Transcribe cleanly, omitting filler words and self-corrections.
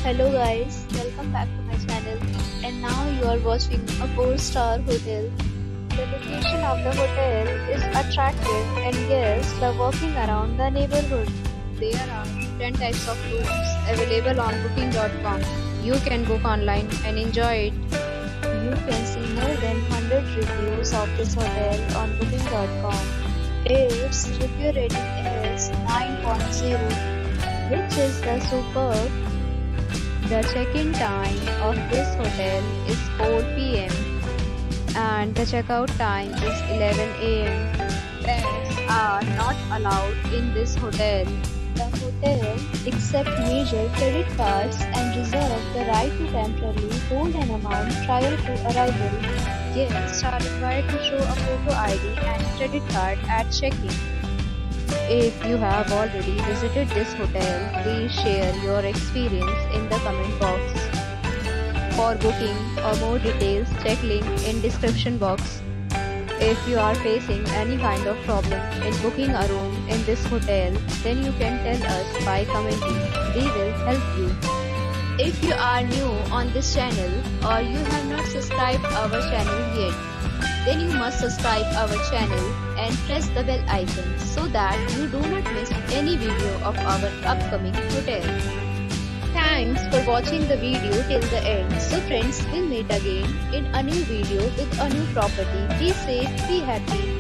Hello guys, welcome back to my channel, and now you are watching a 4-star hotel. The location of the hotel is attractive and guests are walking around the neighborhood. There are 10 types of rooms available on booking.com. You can book online and enjoy it. You can see more than 100 reviews of this hotel on booking.com. Its review rating is 9.0, which is the superb. The check-in time of this hotel is 4 p.m. and the checkout time is 11 a.m. Pets are not allowed in this hotel. The hotel accepts major credit cards and reserves the right to temporarily hold an amount prior to arrival. Guests are required to show a photo ID and credit card at check-in. If you have already visited this hotel, please share your experience in the comment box. For booking or more details, check link in description box. If you are facing any kind of problem in booking a room in this hotel, then you can tell us by commenting. We will help you. If you are new on this channel or you have not subscribed our channel yet, then you must subscribe our channel and press the bell icon so that you do not miss any video of our upcoming hotel. Thanks for watching the video till the end. So friends, we'll meet again in a new video with a new property. Be safe, be happy.